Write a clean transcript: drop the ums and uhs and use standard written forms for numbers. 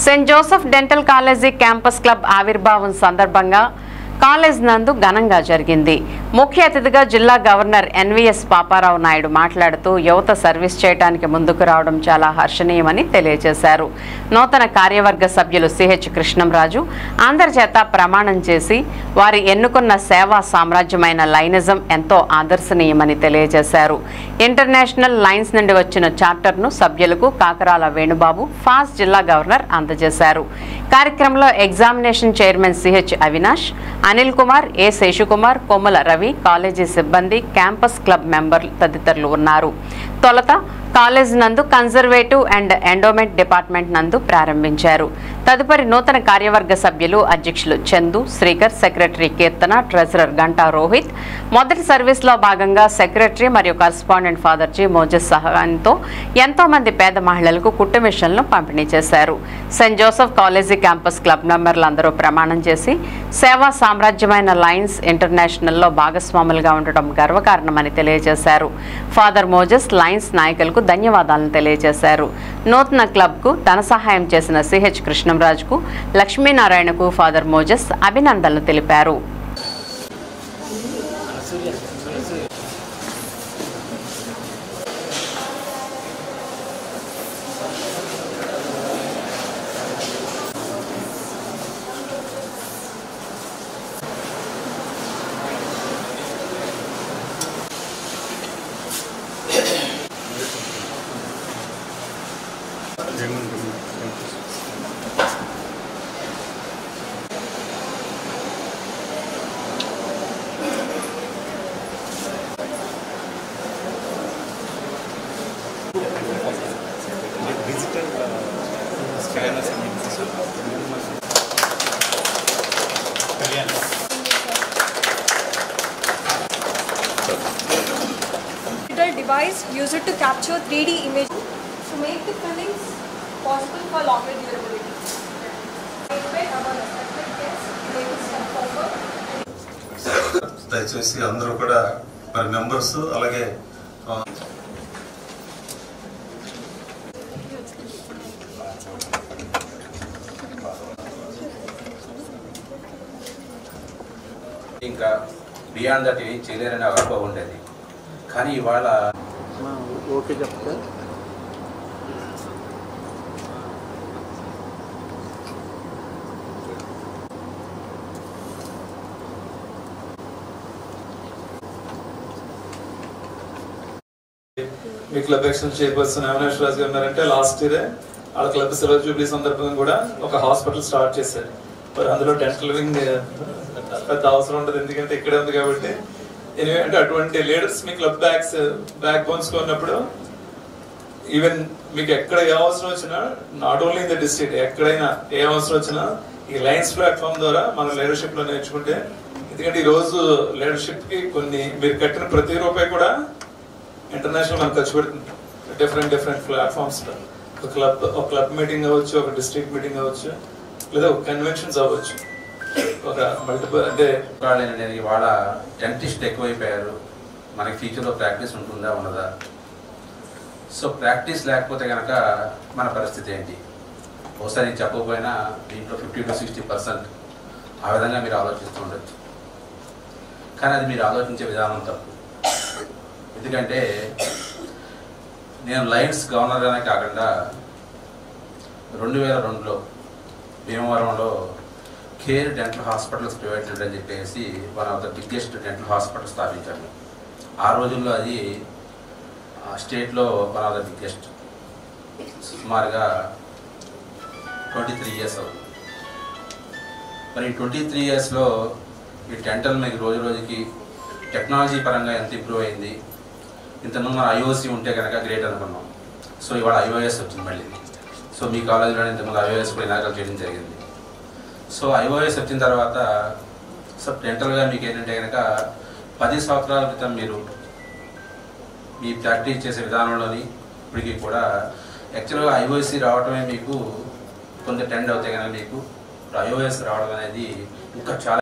Saint Joseph dental college campus club ఆవిర్భావం సందర్భంగా college నందు ఘనంగా జరిగింది. ముఖ్య అతిథిగా జిల్లా గవర్నర్ ఎన్వీఎస్ పాపారావు నాయుడు మాట్లాడుతూ యువత సర్వీస్ చేయడానికి ముందుకు రావడం చాలా హర్షణీయమని తెలియజేశారు. నూతన కార్యవర్గ సభ్యులు సిహెచ్ కృష్ణంరాజు అందరి చేత ప్రమాణం చేసి వారి ఎన్నుకున్న సేవా సామ్రాజ్యమైన లైనిజం ఎంతో ఆదర్శనీయమని తెలియజేశారు. ఇంటర్నేషనల్ లైన్స్ నుండి వచ్చిన చార్టర్ను సభ్యులకు కాకరాల వేణుబాబు ఫాస్ట్ జిల్లా గవర్నర్ అందజేశారు. కార్యక్రమంలో examination chairman CH Avinash, Anil Kumar, A Seshukumar, Kommala Ravi, college సిబ్బంది, క్యాంపస్ క్లబ్ మెంబర్లు తదితరులు ఉన్నారు. తొలుత కాలేజ్ నందు కన్జర్వేటివ్ అండ్ ఎండోమెంట్ డిపార్ట్మెంట్ నందు ప్రారంభించారు. తదుపరి నూతన కార్యవర్గ సభ్యులు అధ్యక్షులు చందు, శ్రీకర్, సెక్రటరీ కీర్తన, ట్రెజరర్ గంటా రోహిత్, మొదటి సర్వీస్లో భాగంగా సెక్రటరీ మరియు కరస్పాండెంట్ ఫాదర్ జి మోజెస్ సహాయంతో ఎంతో మంది పేద మహిళలకు కుట్టు మిషన్లను పంపిణీ చేశారు. Saint Joseph College campus club మెంబర్లందరూ ప్రమాణం చేసి సేవా సామ్రాజ్యమైన లైన్స్ ఇంటర్నేషనల్లో భాగస్వాములుగా ఉండడం గర్వకారణమని తెలియజేశారు. ఫాదర్ మోజెస్ లైన్స్ నాయకులకు ధన్యవాదాలను తెలియజేశారు. నూతన క్లబ్కు ధన సహాయం చేసిన సిహెచ్ కృష్ణంరాజుకు, లక్ష్మీనారాయణకు ఫాదర్ మోజెస్ అభినందనలు తెలిపారు. Device used to capture 3D images to make the fillings possible for longer durability. దయచేసి అందరూ కూడా మరి మెంబర్స్ అలాగే ఇంకా బియాండ్ దట్ ఏం చేయలేరనే అనుభవం ఉండేది. కానీ ఇవాళ ఓకే చెప్తా మీ క్లబ్ ఎక్షన్ చైర్పర్సన్ అవినాష్ రాజు గారు ఉన్నారంటే లాస్ట్ ఇయర్ వాళ్ళ క్లబ్ సిల్వర్ జూబ్లీ సందర్భంగా కూడా ఒక హాస్పిటల్ స్టార్ట్ చేశారు. మరి అందులో డెంటల్ వింగ్ పెద్ద అవసరం ఉంటుంది, ఎందుకంటే ఇక్కడే ఉంది కాబట్టి. ఎనివే అంటే అటువంటి లీడర్స్ మీ క్లబ్ బ్యాక్ బోన్స్ ఉన్నప్పుడు ఈవెన్ మీకు ఎక్కడ ఏ అవసరం వచ్చినా, not only in the district, ఎక్కడైనా ఏ అవసరం వచ్చినా ఈ లైన్స్ ప్లాట్ఫామ్ ద్వారా మనం లీడర్షిప్ లో నేర్చుకుంటే, ఎందుకంటే ఈ రోజు లీడర్షిప్ కి కొన్ని మీరు కట్టిన ప్రతి రూపాయి కూడా ఇంటర్నేషనల్ మనం ఖర్చు పెడుతుంది. డిఫరెంట్ ప్లాట్ఫామ్స్ లో ఒక క్లబ్ మీటింగ్ అవ్వచ్చు, ఒక డిస్ట్రిక్ట్ మీటింగ్ అవ్వచ్చు, లేదా ఒక కన్వెన్షన్స్ అవ్వచ్చు, ఒక మల్టిపుల్ అంటే ఇవాళ డెంటిస్ట్ ఎక్కువైపోయారు. మనకి ఫ్యూచర్లో ప్రాక్టీస్ ఉంటుందా ఉండదా? సో ప్రాక్టీస్ లేకపోతే కనుక మన పరిస్థితి ఏంటి? ఒకసారి నేను చెప్పకపోయినా దీంట్లో 50 to 60% ఆ విధంగా మీరు ఆలోచిస్తూ ఉండొచ్చు. కానీ అది మీరు ఆలోచించే విధానం తప్పు. ఎందుకంటే నేను లైన్స్ గవర్నర్గానే కాకుండా 2002లో భీమవరంలో కేర్ డెంటల్ హాస్పిటల్స్ ప్రైవేట్ అని చెప్పేసి one of the biggest dental hospital స్థాపించాము. ఆ రోజుల్లో అది స్టేట్లో వన్ ఆఫ్ ద బిగ్గెస్ట్. సుమారుగా 23 years అవుతుంది. మరి 23 yearsలో ఈ డెంటల్ మీకు రోజు రోజుకి టెక్నాలజీ పరంగా ఎంత ఇంప్రూవ్ అయింది. ఇంతకుముందు మన ఐఓసి ఉంటే కనుక గ్రేట్ అనుకున్నాం. సో ఇవాళ ఐఓఎస్ వచ్చింది మళ్ళీ. సో మీ కాలేజీలో ఇంతకుముందు ఐఓఎస్ కూడా ఇనాగరేట్ చేయడం జరిగింది. సో ఐఓఎస్ వచ్చిన తర్వాత సో డెంటల్గా మీకు ఏంటంటే కనుక 10 సంవత్సరాల క్రితం మీరు మీ ప్రాక్టీస్ చేసే విధానంలోని ఇప్పటికీ కూడా యాక్చువల్గా ఐఓఎస్సి రావడమే మీకు కొంత ట్రెండ్ అవుతాయి కనుక మీకు ఐఓఎస్ రావడం అనేది ఇంకా చాలా